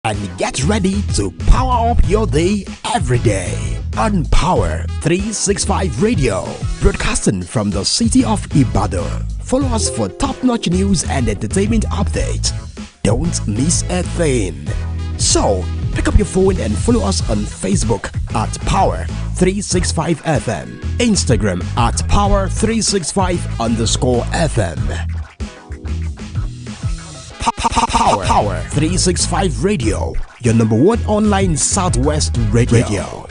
and get ready to power up your day every day on Power 365 Radio, broadcasting from the city of Ibadan. Follow us for top-notch news and entertainment updates. Don't miss a thing. So, pick up your phone and follow us on Facebook at Power 365 FM, Instagram at Power365_FM. Power 365 Radio, your number one online Southwest radio.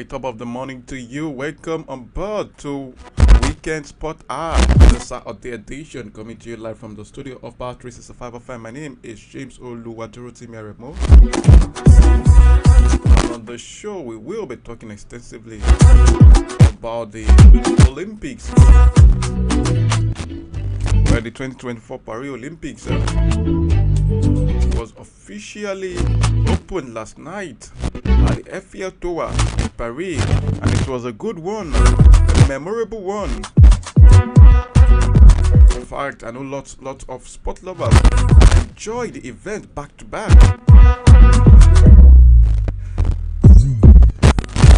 Top of the morning to you. Welcome on board to Weekend Sport Hour, the Saturday edition, coming to you live from the studio of Power 365 FM. My name is James Oluwatorotimiaremo. On the show, we will be talking extensively about the Olympics, where the 2024 Paris Olympics was officially opened last night at the Eiffel Tower in Paris, and it was a good one, a memorable one. In fact, I know lots of sport lovers enjoyed the event back to back.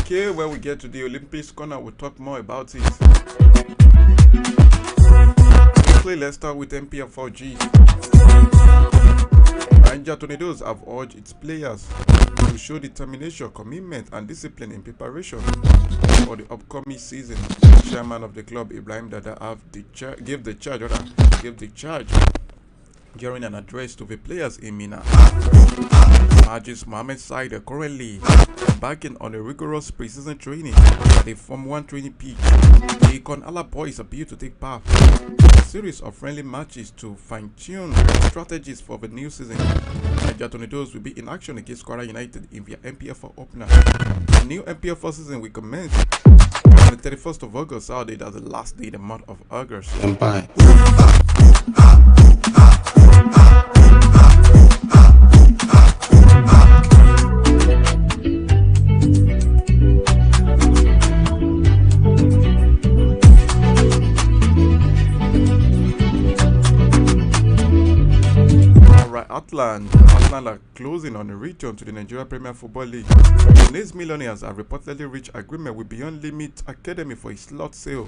Okay, when we get to the Olympics corner, we'll talk more about it. Quickly, let's start with MPF4G. Niger Tornadoes have urged its players to show determination, commitment, and discipline in preparation for the upcoming season. Chairman of the club, Ibrahim Dada, gave the charge during an address to the players in Mina. Majis Mohamed Said are currently embarking on a rigorous pre-season training at the Form 1 training pitch. The Icon Ala boys appear to take part in a series of friendly matches to fine-tune strategies for the new season. Niger Tornadoes will be in action against Kwara United in their MPF4 opener. The new MPF4 season will commence on the 31st of August, Saturday, that's the last day of the month of August. Atlant are closing on a return to the Nigeria Premier Football League. The Nays Millionaires have reportedly reached agreement with Beyond Limit Academy for a slot sale.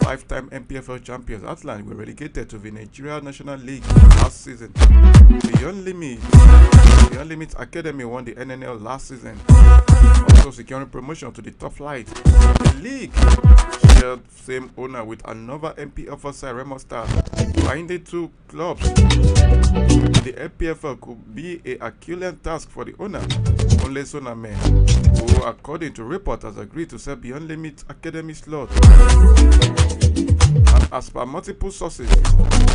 Five-time MPFL champions Atlant were relegated to the Nigeria National League last season. Beyond Limit Academy won the NNL last season, also securing promotion to the top flight. The league shared same owner with another MPFL side, Remo Star, binding two clubs. The MPFL could be a Herculean task for the owner, Ole Soname, who, according to reports, has agreed to sell Beyond Limit Academy slot. And as per multiple sources,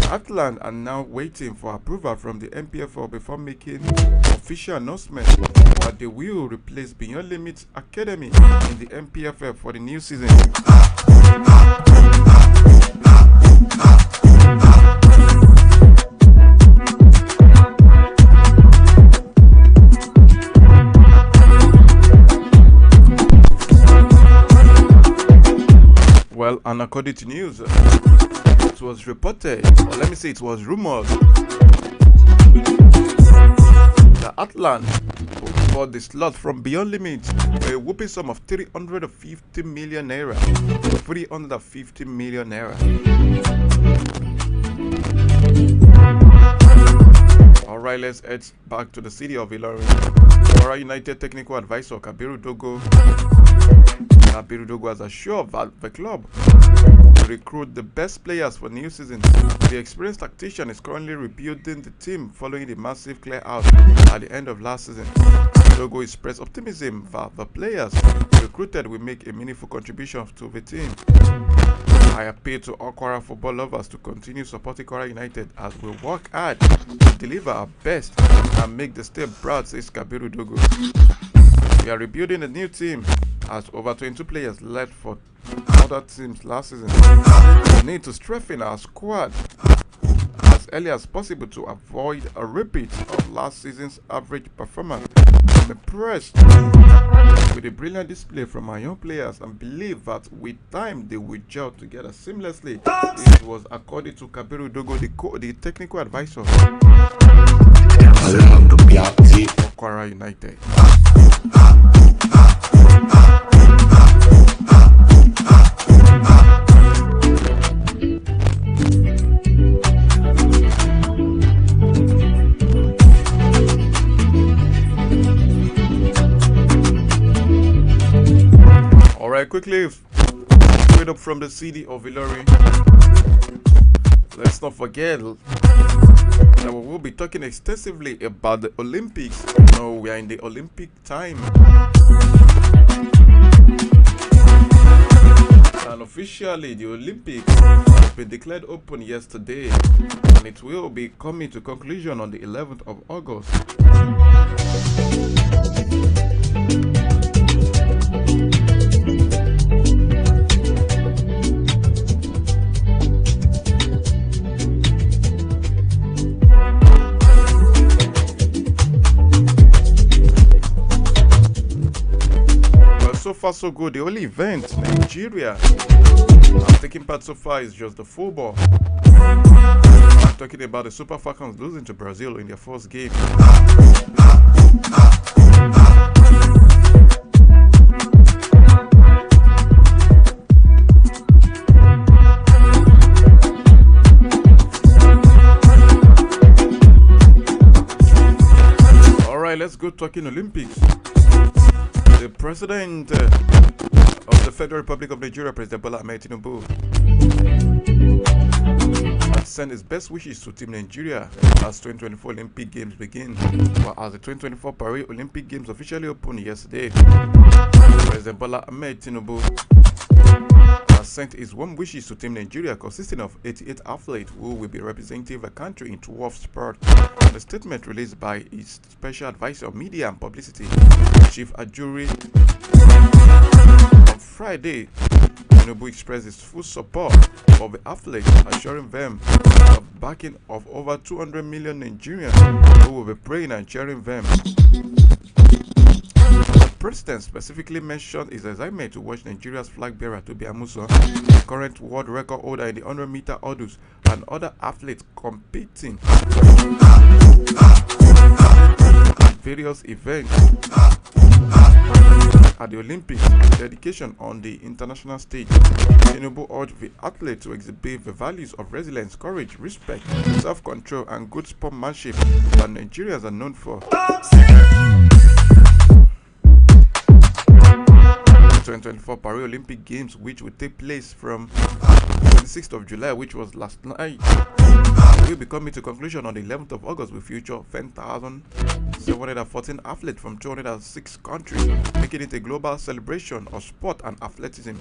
Atlant are now waiting for approval from the MPFL before making official announcement that they will replace Beyond Limit Academy in the MPFL for the new season. And according to news, it was reported, or let me say it was rumored, that Atlant bought the slot from Beyond Limit for a whooping sum of 350 million naira. 350 million naira. Alright, let's head back to the city of Ilorin. Our United Technical Advisor Kabiru Dogo has assured that the club will recruit the best players for new season. The experienced tactician is currently rebuilding the team following the massive clear out at the end of last season. Dogo expressed optimism that the players recruited will make a meaningful contribution to the team. I appeal to all Kwara football lovers to continue supporting Kwara United as we work hard to deliver our best and make the state proud, says Kabiru Dogo. We are rebuilding a new team as over 22 players left for other teams last season. We need to strengthen our squad as early as possible to avoid a repeat of last season's average performance. I'm impressed with the brilliant display from our young players and believe that with time they will gel together seamlessly. It was according to Kabiru Dogo, the technical advisor for Kwara United. Alright, quickly straight up from the city of Ilorin. Let's not forget that we will be talking extensively about the Olympics. No, we are in the Olympic time. And officially, the Olympics has been declared open yesterday, and it will be coming to conclusion on the 11th of August. So far so good. The only event Nigeria has taken part so far is just the football. I'm talking about the Super Falcons losing to Brazil in their first game. Alright, let's go talking Olympics. The President of the Federal Republic of Nigeria, President Bola Ahmed Tinubu, has sent his best wishes to Team Nigeria as 2024 Olympic Games begin. But as the 2024 Paris Olympic Games officially opened yesterday, President Bola Ahmed Tinubu has sent his warm wishes to Team Nigeria, consisting of 88 athletes who will be representing the country in 12 sports. The statement released by his special advisor of media and publicity, Chief Ajuri, on Friday, Tinubu expressed his full support for the athletes, assuring them of backing of over 200 million Nigerians who will be praying and cheering them. The president specifically mentioned his excitement to watch Nigeria's flag bearer Tobi Amusan, the current world record holder in the 100-meter hurdles, and other athletes competing at various events at the Olympics. Dedication on the international stage. Tinubu urged the athletes to exhibit the values of resilience, courage, respect, self-control, and good sportsmanship that Nigerians are known for. 2024 Paris Olympic Games, which will take place from 26th of July, which was last night, will be coming to conclusion on the 11th of August with future 10,714 athletes from 206 countries, making it a global celebration of sport and athleticism.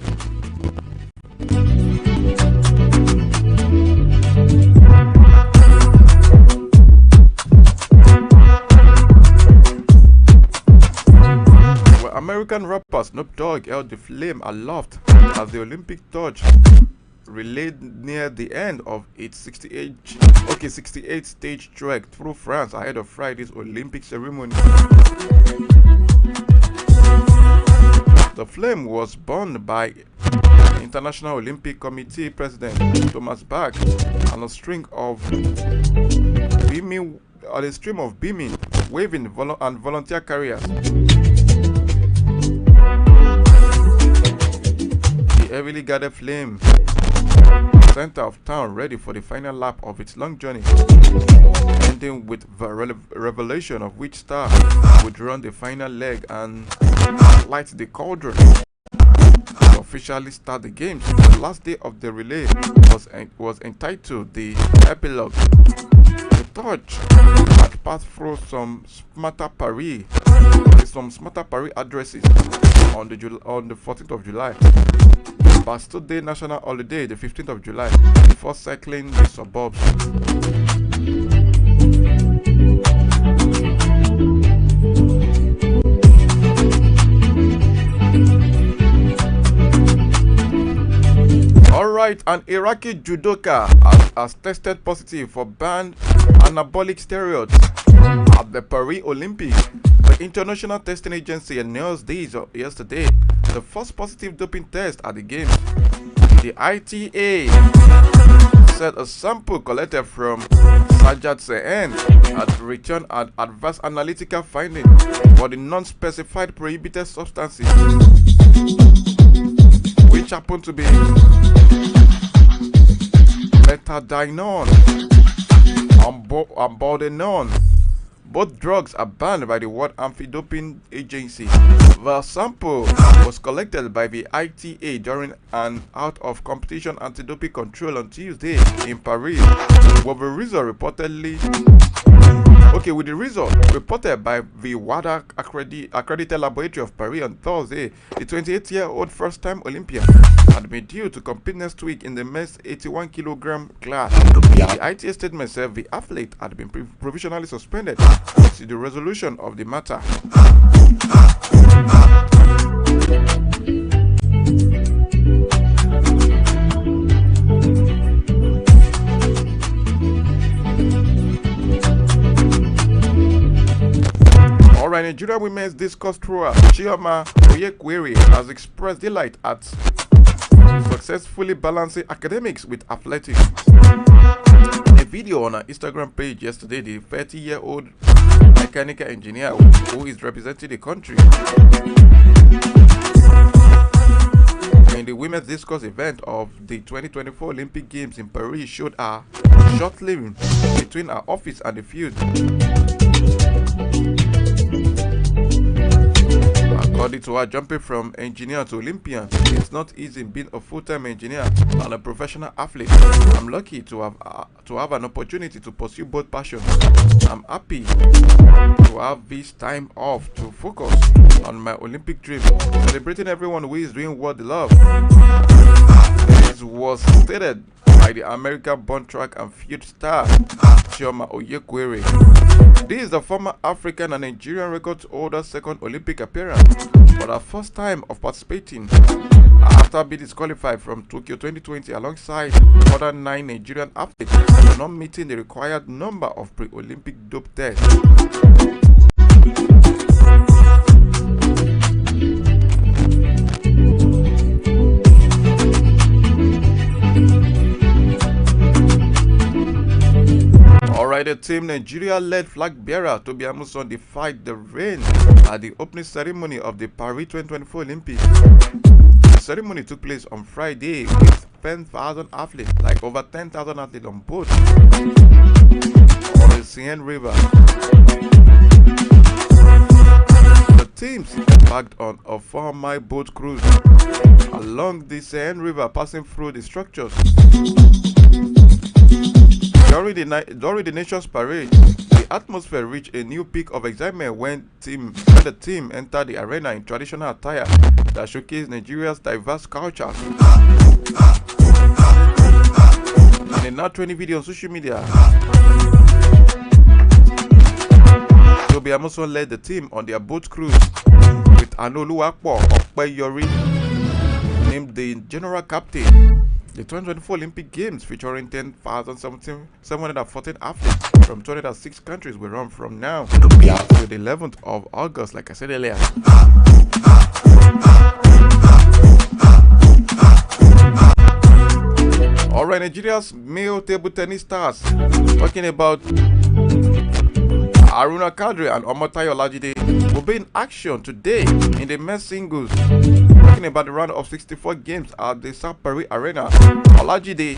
American rapper Snoop Dogg held the flame aloft as the Olympic torch relayed near the end of its 68-stage trek through France ahead of Friday's Olympic ceremony. The flame was burned by International Olympic Committee President Thomas Bach, and a string of beaming, waving and volunteer carriers. The heavily guarded flame center of town ready for the final lap of its long journey, ending with the revelation of which star would run the final leg and light the cauldron to officially start the games. The last day of the relay was entitled the epilogue. The torch had passed through some smarter Paris addresses on the 14th of July. Bastille Day national holiday, the 15th of July, before cycling the suburbs. Alright, an Iraqi judoka has tested positive for banned anabolic steroids at the Paris Olympics. The International Testing Agency announced yesterday the first positive doping test at the games. The ITA said a sample collected from Saheed had returned an adverse analytical finding for the non-specified prohibited substances, which happened to be metadinone and bordenone. Both drugs are banned by the World Anti-Doping Agency. The sample was collected by the ITA during an out-of-competition anti-doping control on Tuesday in Paris, with the result reported by the WADA accredited laboratory of Paris on Thursday. The 28-year-old first-time Olympian had been due to compete next week in the men's 81-kilogram class. The ITA statement said the athlete had been provisionally suspended to the resolution of the matter. Alright, Nigeria women's discus thrower Chioma Oyekwere has expressed delight at successfully balancing academics with athletics. In a video on her Instagram page yesterday, the 30-year-old mechanical engineer who is representing the country in the women's discus event of the 2024 Olympic Games in Paris showed a short living between her office and the field. According to her, jumping from engineer to Olympian, it's not easy being a full-time engineer and a professional athlete. I'm lucky to have an opportunity to pursue both passions. I'm happy to have this time off to focus on my Olympic dream, celebrating everyone who is doing what they love. This was stated by the American-born track and field star Chioma Oyekwere. This is the former African and Nigerian record holder's second Olympic appearance, but her first time of participating after being disqualified from Tokyo 2020 alongside other 9 Nigerian athletes for not meeting the required number of pre-Olympic dope tests. Alright, the team Nigeria-led flag bearer Tobi Amusan defied the rain at the opening ceremony of the Paris 2024 Olympics. The ceremony took place on Friday with 10,000 athletes, like over 10,000 athletes on boat on the Seine River. The teams embarked on a 4-mile boat cruise along the Seine River, passing through the structures. During the nation's parade, the atmosphere reached a new peak of excitement when the team entered the arena in traditional attire that showcased Nigeria's diverse culture. In a now trending video on social media, Tobi Amusan led the team on their boat cruise with Anoluwapo Okpeyori named the general captain. The 2024 Olympic Games, featuring 10,714 athletes from 206 countries, will run from now to the 11th of August, like I said earlier. All right, Nigeria's male table tennis stars, talking about Aruna Kadri and Omotayo Olajide, will be in action today in the men's singles. Talking about the round of 64 games at the South Paris Arena, Olajide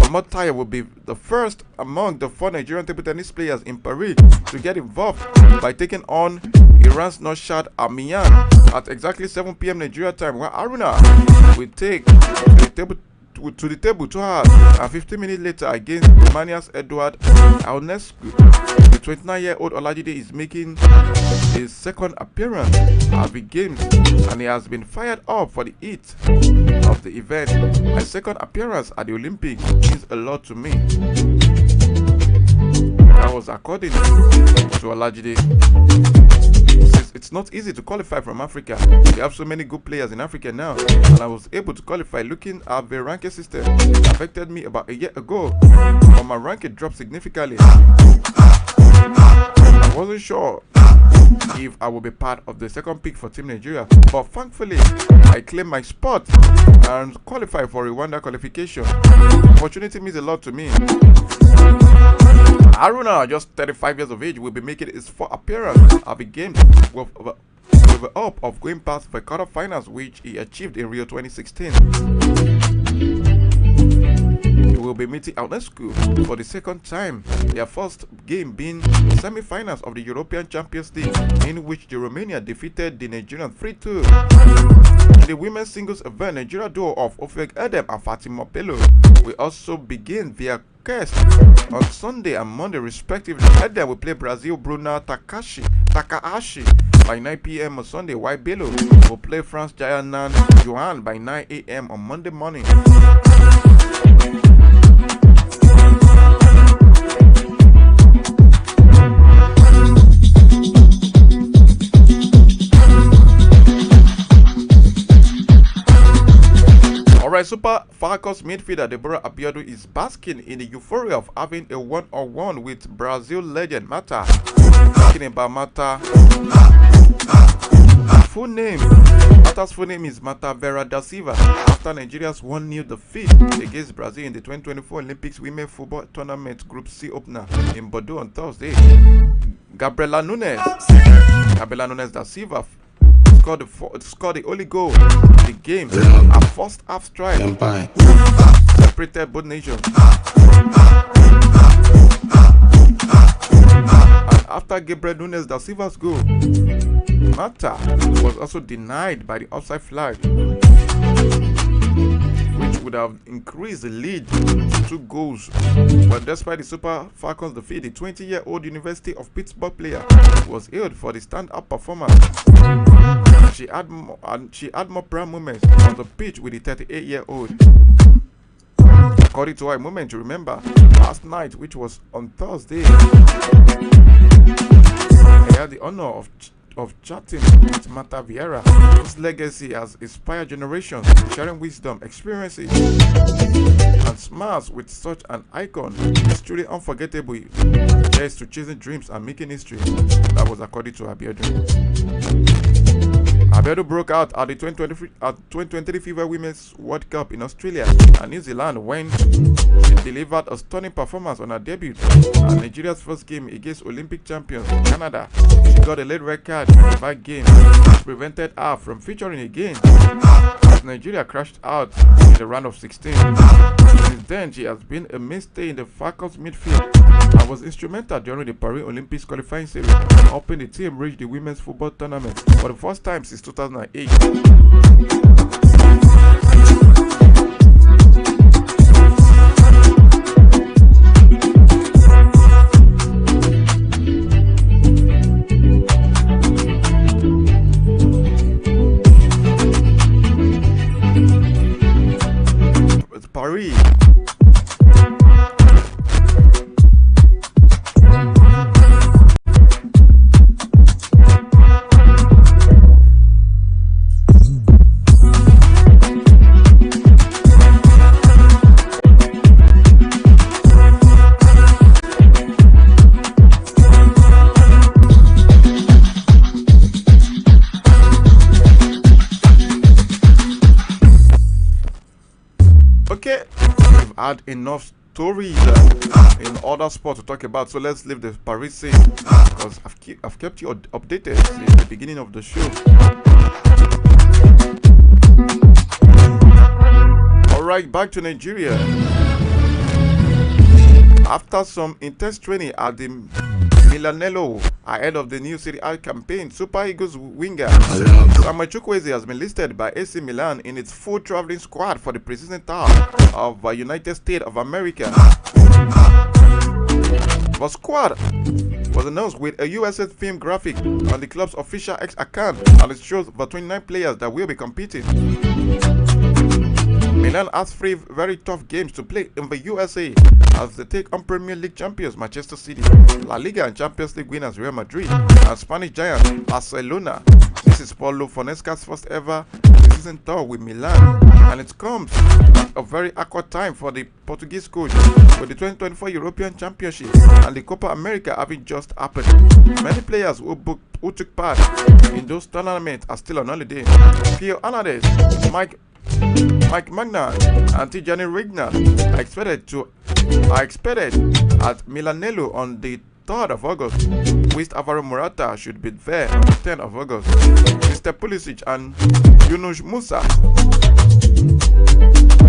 Omotayo will be the first among the 4 Nigerian table tennis players in Paris to get involved by taking on Iran's Norshad Amiyan at exactly 7 p.m. Nigeria time, where Aruna will take the table 2 hours and 15 minutes later against Romania's Eduard Ionescu. The 29-year-old Olajide is making his second appearance at the games, and he has been fired up for the heat of the event. My second appearance at the Olympics means a lot to me. That was according to Olajide. It's not easy to qualify from Africa. We have so many good players in Africa now, and I was able to qualify looking at the ranking system. It affected me about a year ago, but my ranking dropped significantly. I wasn't sure if I would be part of the second pick for Team Nigeria, but thankfully I claimed my spot and qualified for Rwanda qualification. Opportunity means a lot to me. Aruna, just 35 years of age, will be making his 4th appearance at the games with the hope of going past the quarterfinals, which he achieved in Rio 2016. He will be meeting Ionescu for the second time, their first game being the semi-finals of the European Champions League, in which the Romania defeated the Nigerians 3-2. In the women's singles event, Nigeria duo of Ofek Edem and Fatima Bello will also begin their quest on Sunday and Monday respectively. Edem will play Brazil Bruna Takahashi by 9 p.m. on Sunday, while Bello will play France Jayanan Johan by 9 a.m. on Monday morning. Alright, Super Falcons midfielder Deborah Abiodun is basking in the euphoria of having a one-on-one with Brazil legend Mata. Talking about Mata, Mata's full name is Mata Vera da Silva. After Nigeria's 1-0 defeat against Brazil in the 2024 Olympics Women Football Tournament Group C opener in Bordeaux on Thursday, Gabriela Nunes da Silva scored the only goal in the game. A first half strike separated both nations. And after Gabriel Nunes da Silva's goal, Mata was also denied by the offside flag, which would have increased the lead to 2 goals. But despite the Super Falcons defeat, the 20-year-old University of Pittsburgh player was hailed for the stand-up performance. She had more proud moments on the pitch with the 38-year-old. According to her, a moment to remember last night, which was on Thursday, I had the honor of chatting with Mata Vieira, whose legacy has inspired generations, sharing wisdom, experiences, and smiles with such an icon. It's truly unforgettable. Yes, to chasing dreams and making history. That was according to Abiodun. Abiodun broke out at the 2023 FIFA Women's World Cup in Australia and New Zealand when she delivered a stunning performance on her debut at Nigeria's first game against Olympic champions Canada. She got a late red card in the back game, which prevented her from featuring again as Nigeria crashed out in the round of 16. Since then, she has been a mainstay in the Falcons midfield and was instrumental during the Paris Olympics qualifying series, helping the team reach the women's football tournament for the first time since 2008. Paris. had enough stories in other sports to talk about, so let's leave the Paris scene because I've kept you updated since the beginning of the show. Alright, back to Nigeria. After some intense training at the Milanello ahead of the new Serie A campaign, Super Eagles winger Samuel Chukwueze has been listed by AC Milan in its full traveling squad for the preseason tour of United States of America. The squad was announced with a USA theme graphic on the club's official X account, and it shows the 29 players that will be competing. Milan has 3 very tough games to play in the USA as they take on Premier League champions Manchester City, La Liga and Champions League winners Real Madrid, and Spanish giant Barcelona. This is Paulo Fonseca's first ever season tour with Milan, and it comes at a very awkward time for the Portuguese coach, with the 2024 European Championship and the Copa America having just happened. Many players who took part in those tournaments are still on holiday. Theo Hernandez, Mike Magnan and Tijani Regner are expected at Milanello on the 3rd of August. West Alvaro Morata should be there on the 10th of August. Mr. Pulisic and Yunus Musa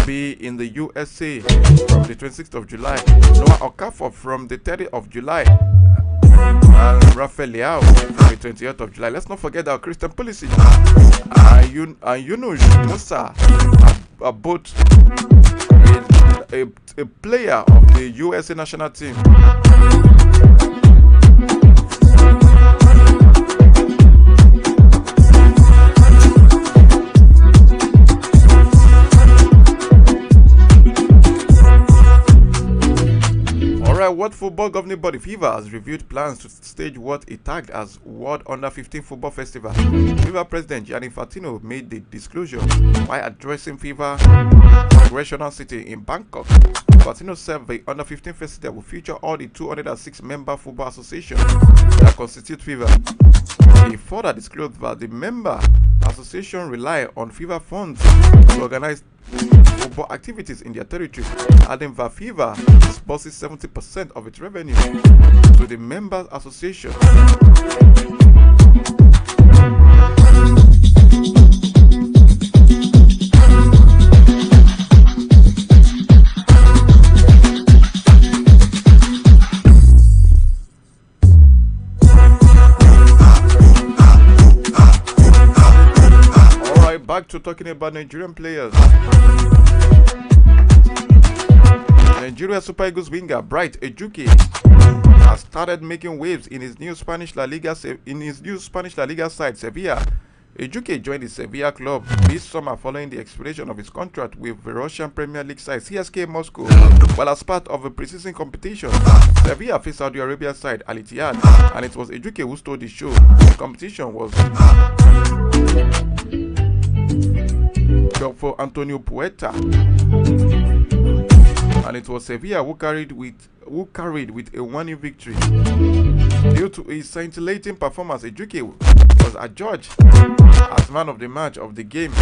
be in the USA from the 26th of July. Noah Okafor from the 30th of July. And Rafael Leao from the 28th of July. Let's not forget that Christian Pulisic and Yunus Musa are both a player of the USA national team. World Football Governing Body FIFA has reviewed plans to stage what it tagged as World Under-15 Football Festival. FIFA President Gianni Infantino made the disclosure while addressing FIFA Congressional City in Bangkok. Infantino said the Under-15 Festival will feature all the 206 member football associations that constitute FIFA. He further disclosed that the member association rely on FIFA funds to organize football activities in their territory, adding that FIFA disburses 70% of its revenue to the members association. Alright, back to talking about Nigerian players. Nigeria Super Eagles winger Bright Ejuke has started making waves in his new Spanish La Liga side Sevilla. Ejuke joined the Sevilla club this summer following the expiration of his contract with the Russian Premier League side CSKA Moscow. While as part of a preseason competition, Sevilla faced Saudi Arabia side Al Ittihad, and it was Ejuke who stole the show. The competition was for Antonio Puerta, and it was Sevilla who carried with a 1-0 victory. Due to his scintillating performance, Ejuke was adjudged as man of the match of the game.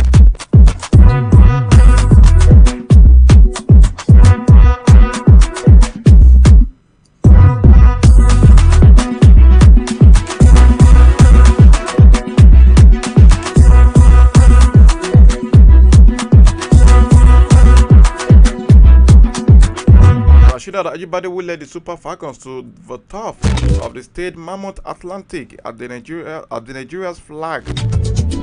Ajibade will lead the Super Falcons to the top of the state Mammoth Atlantic at the Nigeria's flag.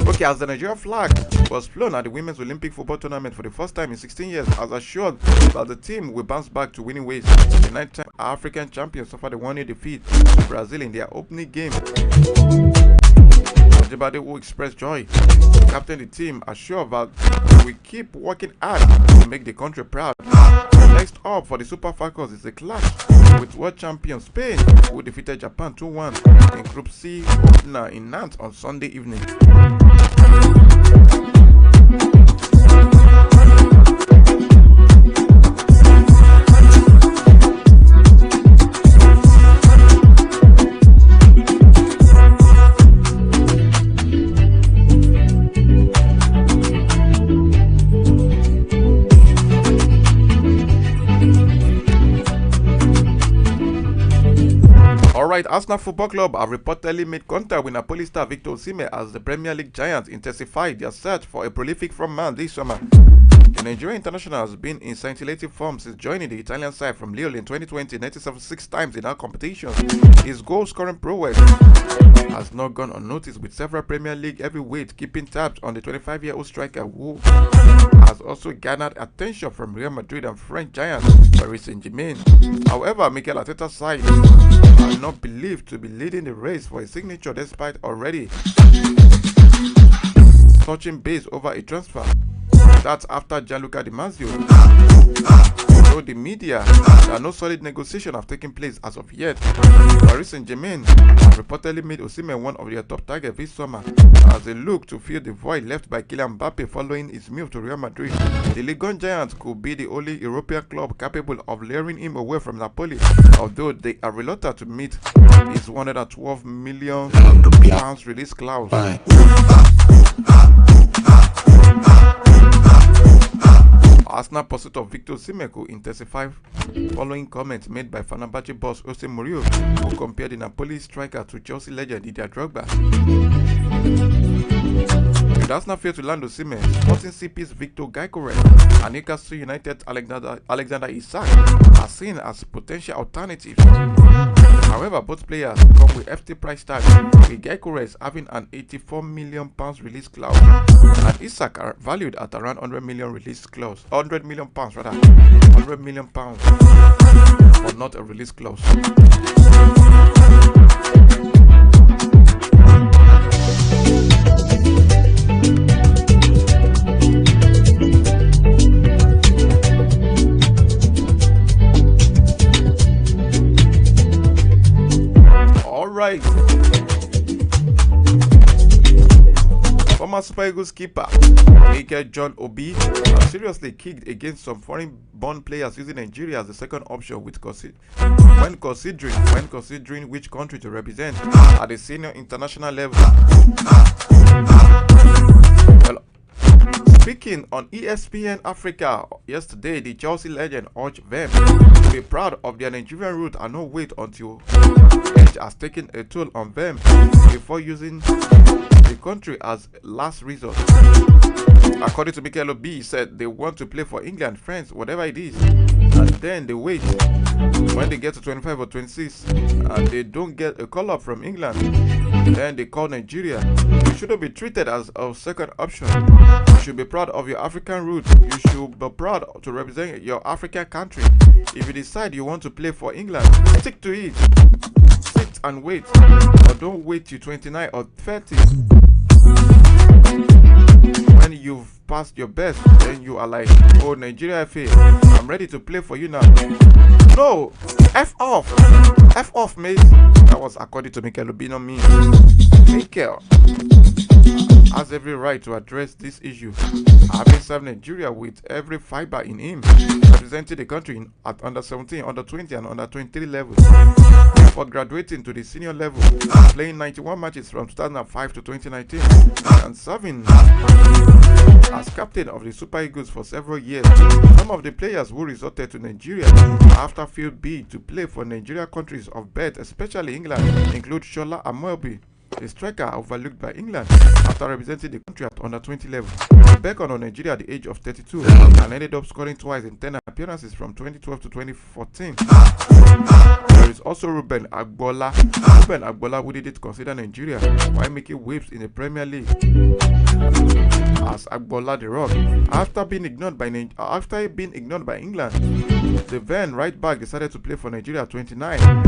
Okay, as the Nigeria flag was flown at the Women's Olympic Football Tournament for the first time in 16 years, as assured that the team will bounce back to winning ways. The 9-time African champions suffered a 1-0 defeat to Brazil in their opening game. Ajibade, who expressed joy, captain the team, assured that we keep working hard to make the country proud. Next up for the Super Falcons is a clash with world champion Spain, who defeated Japan 2-1 in Group C opener in Nantes on Sunday evening. Alright, Arsenal Football Club have reportedly made contact with Napoli star Victor Osimhen as the Premier League giants intensify their search for a prolific frontman this summer. The Nigerian international has been in scintillating form since joining the Italian side from Lille in 2020, 96 times in our competitions. His goal-scoring prowess has not gone unnoticed, with several Premier League heavyweights keeping tabs on the 25-year-old striker, who has also garnered attention from Real Madrid and French giant Paris Saint-Germain. However, Mikel Arteta's side are not believed to be leading the race for a signature, despite already touching base over a transfer. That's after Gianluca Di Marzio told the media that no solid negotiation have taken place as of yet. Paris Saint-Germain have reportedly made Osimhen one of their top targets this summer as they look to fill the void left by Kylian Mbappe following his move to Real Madrid. The Ligue giants could be the only European club capable of luring him away from Napoli, although they are reluctant to meet his £112 million release clause. Arsenal pursuit of Victor Osimhen could intensify following comments made by Fenerbahce boss Jose Mourinho, who compared the Napoli striker to Chelsea legend Didier Drogba. If Arsenal fail to land Osimhen, Sporting CP's Victor Gyökeres and Newcastle United Alexander Isak are seen as potential alternatives. However, both players come with hefty price tags, with Gyökeres having an £84 million release clause and Isak are valued at around £100 million release clause. £100 million rather. £100 million, but not a release clause. Alright. Former Super Eagles keeper Mikel John Obi has seriously kicked against some foreign-born players using Nigeria as the second option when considering which country to represent at the senior international level. Well, speaking on ESPN Africa yesterday, the Chelsea legend urged them to be proud of their Nigerian root and not wait until age has taken a toll on them before using the country as last resort. According to Mikel Obi, he said they want to play for England, France, whatever it is, and then they wait. When they get to 25 or 26 and they don't get a call up from England, then they call Nigeria. You shouldn't be treated as a second option. You should be proud of your African roots. You should be proud to represent your African country. If you decide you want to play for England, stick to it. Sit and wait, but don't wait till 29 or 30. When you've passed your best, then you are like, oh, Nigeria FA, I'm ready to play for you now. No, F off, mate. That was according to Mikel Obi, not me. Mikel has every right to address this issue, having served Nigeria with every fiber in him, representing the country at under 17, under 20 and under 23 levels, before graduating to the senior level, playing 91 matches from 2005 to 2019 and serving as captain of the Super Eagles for several years. Some of the players who resorted to Nigeria after field bid to play for Nigeria countries of birth, especially England, include Shola Amobi, a striker overlooked by England after representing the country at under 20 level. He beckoned on Nigeria at the age of 32 and ended up scoring twice in 10 appearances from 2012 to 2014. There is also Ruben Agbola, who didn't consider Nigeria while making waves in the Premier League as Agbola the Rock. After being ignored by England, the then right back decided to play for Nigeria at 29 and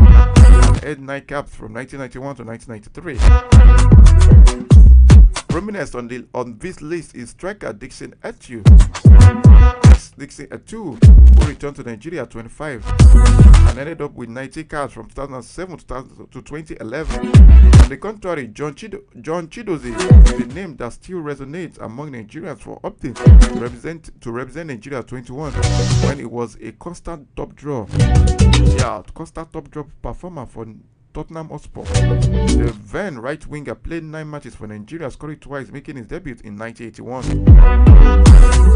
had 9 caps from 1991 to 1993. Prominent on this list is striker Dixon Etu, who returned to Nigeria at 25 and ended up with 90 caps from 2007 to 2011. On the contrary, John Chidozie is the name that still resonates among Nigerians for opting to represent Nigeria at 21 when he was a constant top draw performer for Tottenham Hotspur. The then right winger played 9 matches for Nigeria, scoring twice, making his debut in 1981.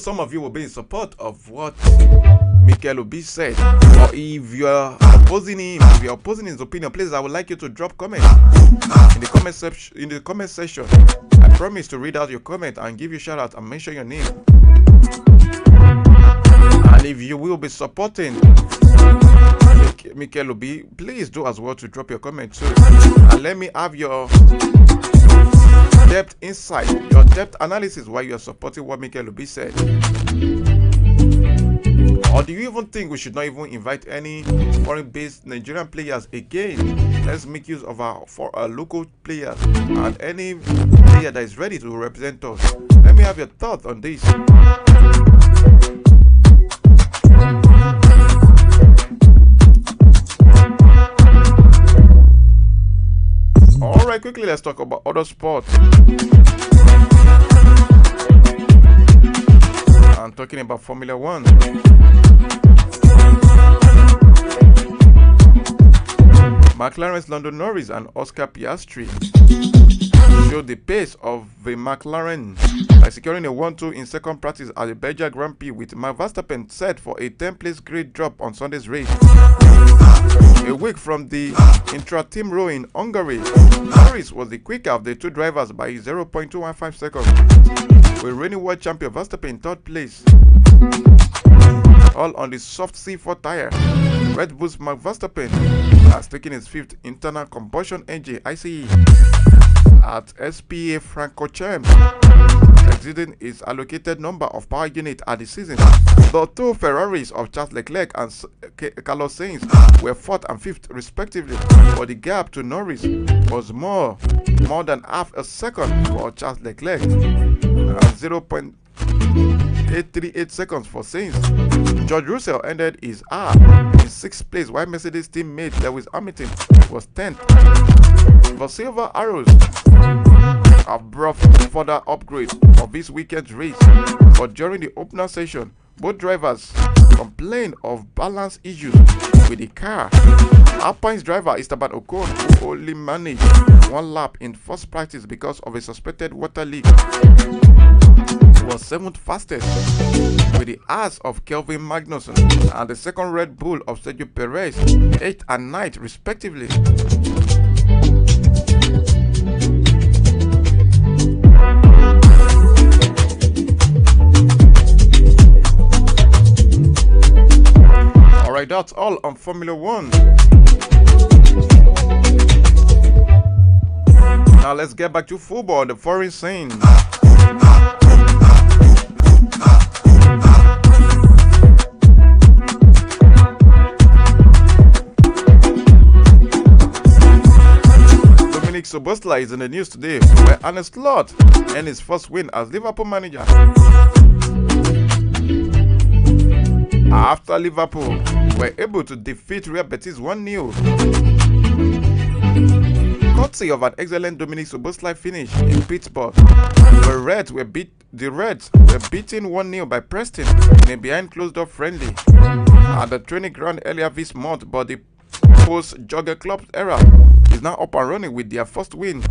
some of you will be in support of what Mikel Obi said, or if you're opposing him, if you're opposing his opinion, please, I would like you to drop comments in the comment section. I promise to read out your comment and give you shout out and mention your name. And if you will be supporting Mikel Obi, please do as well to drop your comment too, and let me have your depth insight, your depth analysis why you are supporting what Mikel Obi said. Or do you even think we should not even invite any foreign-based Nigerian players again? Let's make use of our local players and any player that is ready to represent us. Let me have your thoughts on this. Alright, quickly let's talk about other sports. I'm talking about Formula 1. McLaren's Lando Norris and Oscar Piastri showed the pace of the McLaren by securing a 1-2 in second practice at the Belgian Grand Prix, with Max Verstappen set for a 10th-place grid drop on Sunday's race. A week from the intra-team row in Hungary, Norris was the quicker of the two drivers by 0.215 seconds, with reigning world champion Verstappen in third place, all on the soft C4 tire. Red Bull's Max Verstappen has taken his fifth internal combustion engine ICE at SPA Francorchamps, exceeding his allocated number of power units at the season. The two Ferraris of Charles Leclerc and Carlos Sainz were fourth and fifth respectively, but the gap to Norris was more than half a second for Charles Leclerc and 0.838 seconds for Sainz. George Russell ended his hour in sixth place, while Mercedes teammate Lewis Hamilton was 10th. The Silver Arrows have brought further upgrade for this weekend's race, but during the opener session, both drivers complained of balance issues with the car. Alpine's driver Esteban Ocon, who only managed one lap in first practice because of a suspected water leak, was 7th fastest, with the ass of Kelvin Magnussen and the second Red Bull of Sergio Perez 8th and 9th respectively. Alright, that's all on Formula 1. Now let's get back to football, the foreign scene. Dominic Szoboszlai is in the news today, where Arne Slot earned his first win as Liverpool manager. After Liverpool were able to defeat Real Betis 1-0, courtesy of an excellent Dominic Szoboszlai finish in Pittsburgh. The Reds were beaten 1-0 by Preston in a behind closed-door friendly at the training ground earlier this month, but the post-Jurgen Klopp era is now up and running with their first win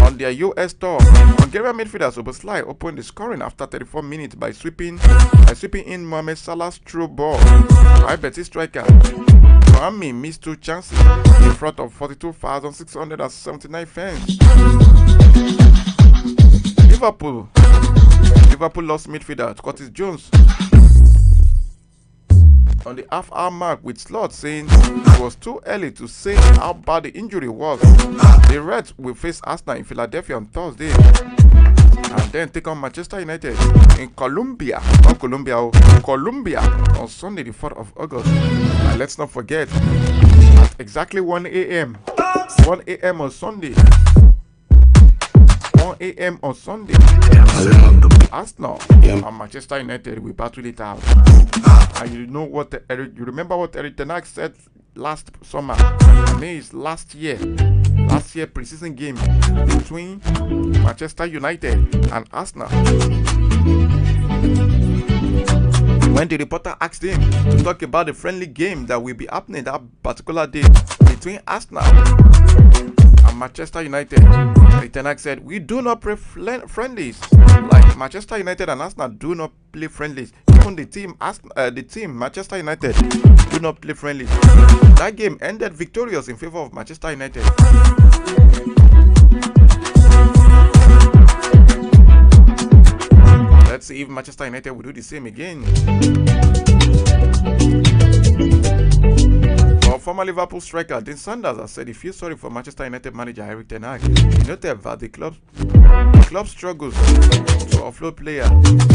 on their US tour. Hungarian midfielder Szoboszlai opened the scoring after 34 minutes by sweeping in Mohamed Salah's through ball. Betis striker Mohamed missed two chances in front of 42,679 fans. Liverpool lost midfielder Curtis Jones on the half-hour mark, with Slot saying it was too early to say how bad the injury was. The Reds will face Arsenal in Philadelphia on Thursday and then take on Manchester United in Colombia on Sunday the 4th of August. And let's not forget, at exactly 1 a.m. on Sunday, 1 a.m. on Sunday, Arsenal and Manchester United will battle it out. And you remember what Eric Ten Hag said last summer? I mean, it's last year preseason game between Manchester United and Arsenal. When the reporter asked him to talk about the friendly game that will be happening that particular day between Arsenal and Manchester United, Ten Hag said, "We do not play friendlies like Manchester United and Arsenal do not play friendlies. Even the team Manchester United do not play friendlies. That game ended victorious in favor of Manchester United. Let's see if Manchester United will do the same again. Well, former Liverpool striker Dean Sanders has said he feels sorry for Manchester United manager Erik ten Hag. He noted that the club struggles to offload players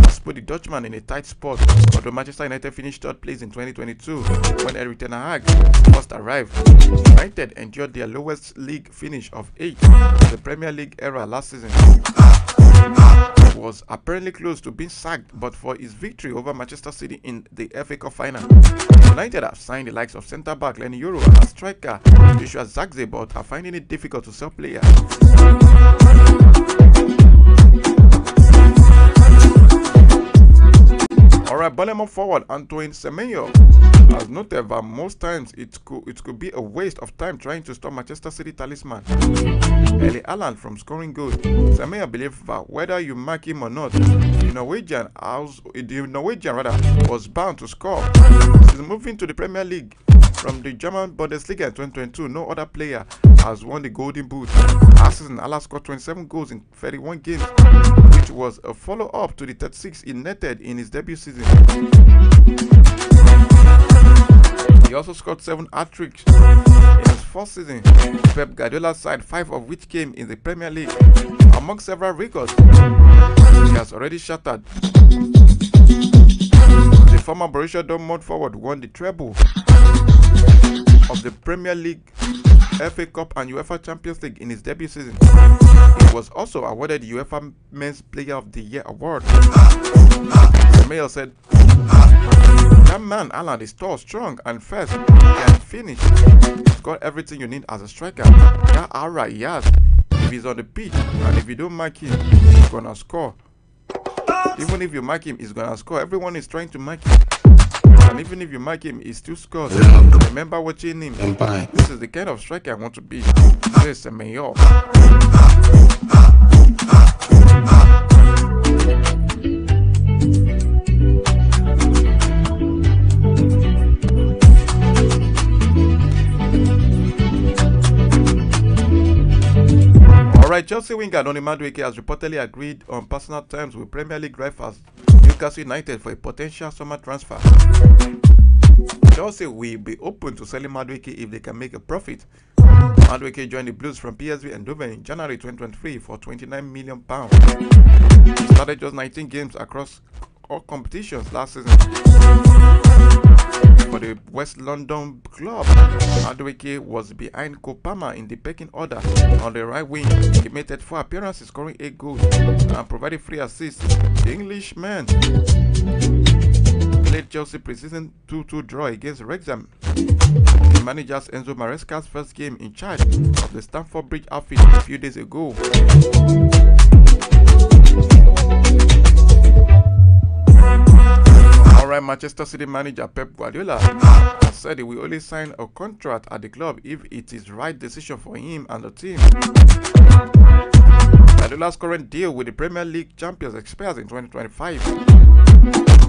has put the Dutchman in a tight spot. Although Manchester United finished third place in 2022 when Erik ten Hag first arrived, United endured their lowest league finish of 8th in the Premier League era last season. Was apparently close to being sacked but for his victory over Manchester City in the FA Cup final. United have signed the likes of centre-back Lenny Euro and striker Joshua Zirkzee but are finding it difficult to sell players. Alright, Bournemouth forward Antoine Semenyo has noted that most times it could be a waste of time trying to stop Manchester City talisman Erling Haaland from scoring goals. Semenyo believes that whether you mark him or not, the Norwegian was bound to score. Since moving to the Premier League from the German Bundesliga in 2022, no other player has won the Golden Boot. Last season, Haaland scored 27 goals in 31 games, which was a follow-up to the 36 he netted in his debut season. He also scored 7 hat-tricks in his first season. Pep Guardiola's side, 5 of which came in the Premier League. Among several records he has already shattered, the former Borussia Dortmund forward won the treble of the Premier League, FA Cup and UEFA Champions League in his debut season. He was also awarded the UEFA Men's Player of the Year award. The mayor said, "That man Haaland is tall, strong and fast, can finish. He's got everything you need as a striker. That aura he has, if he's on the pitch and if you don't mark him, he's gonna score. Even if you mark him, he's gonna score. Everyone is trying to mark him. And even if you mark him, he still scores. Remember watching him. This is the kind of striker I want to be." This is a mayor. Alright, Chelsea winger Onlineradiobox has reportedly agreed on personal terms with Premier League rivals Newcastle United for a potential summer transfer. Chelsea will be open to selling Madueke if they can make a profit. Madueke joined the Blues from PSV Eindhoven in January 2023 for £29 million. He started just 19 games across all competitions last season for the West London club. Madueke was behind Kopama in the pecking order on the right wing. He made 34 appearances, scoring 8 goals and provided 3 assists. The Englishman played Chelsea pre-season 2-2 draw against Wrexham. The manager's Enzo Maresca's first game in charge of the Stamford Bridge outfit a few days ago. Alright, Manchester City manager Pep Guardiola has said he will only sign a contract at the club if it is the right decision for him and the team. Guardiola's current deal with the Premier League champions expires in 2025.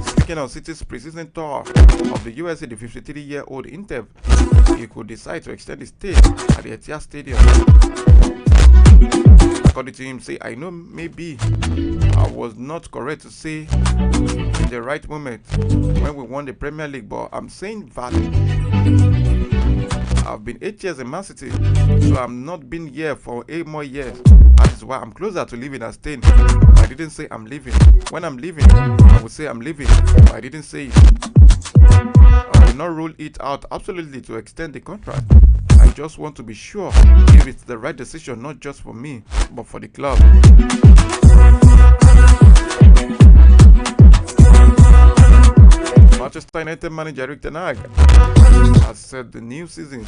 Speaking of City's pre-season tour of the USA, the 53-year-old Inter, he could decide to extend his stay at the Etihad Stadium. According to him, say, "I know maybe I was not correct to say in the right moment when we won the Premier League, but I'm saying that I've been 8 years in Man City, so I'm not been here for 8 more years. That is why I'm closer to leaving than staying. I didn't say I'm leaving. When I'm leaving, I would say I'm leaving, but I didn't say it. I will not rule it out absolutely to extend the contract. I just want to be sure if it's the right decision, not just for me, but for the club." Manchester United manager Erik ten Hag has said the new season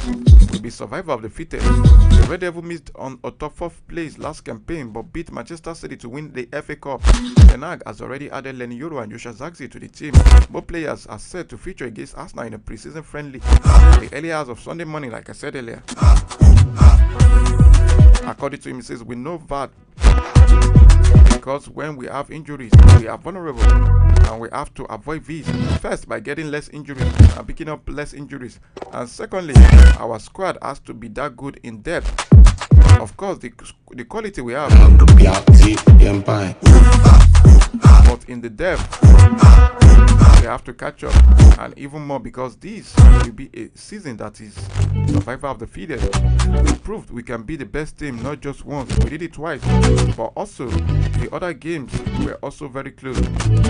will be survival of the fittest. The Red Devils missed on a top 4th place last campaign but beat Manchester City to win the FA Cup. Ten Hag has already added Lenny Euro and Joshua Zirkzee to the team. Both players are set to feature against Arsenal in a pre-season friendly in the early hours of Sunday morning, like I said earlier. According to him, he says, "We know that the because when we have injuries, we are vulnerable, and we have to avoid these. First, by getting less injuries and picking up less injuries, and secondly, our squad has to be that good in depth. Of course, the quality we have, but in the depth, we have to catch up, and even more because this will be a season that is survival of the fittest. We proved we can be the best team not just once, we did it twice, but also the other games were also very close.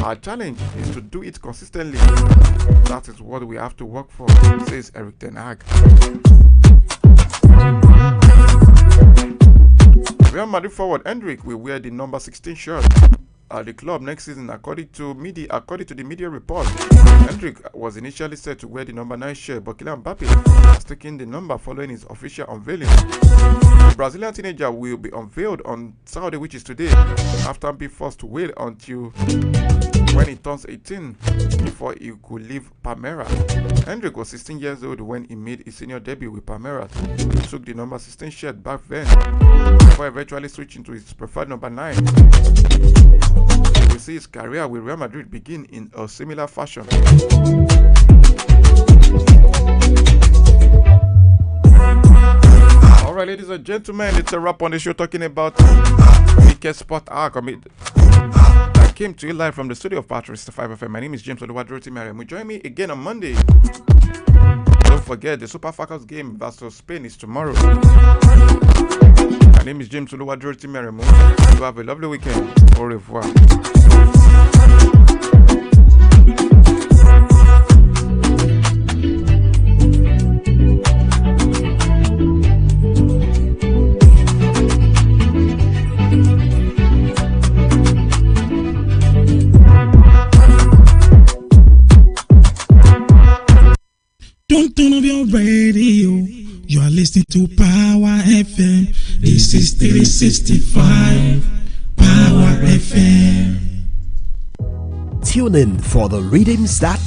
Our challenge is to do it consistently. That is what we have to work for, says Eric Ten Hag. Real Madrid forward Endrick will wear the number 16 shirt at the club next season, according to the media report. Endrick was initially set to wear the number 9 shirt, but Kylian Mbappe has taken the number following his official unveiling. The Brazilian teenager will be unveiled on Saturday, which is today, after being forced to wait until when he turns 18 before he could leave Palmeiras. Endrick was 16 years old when he made his senior debut with Palmeiras. He took the number 16 shirt back then, before eventually switching to his preferred number 9. We see his career with Real Madrid begin in a similar fashion. Alright, ladies and gentlemen, it's a wrap on the show talking about Wicked Sport Arc that came to you live from the studio of Power365 FM. My name is James Oluwaduroti. Join me again on Monday. Don't forget, the Super Falcons game versus Spain is tomorrow. My name is James Oluwaduroti. You have a lovely weekend. Au revoir. Don't turn off your radio. You are listening to Power FM. This is 365 Power FM. Tune in for the rhythms that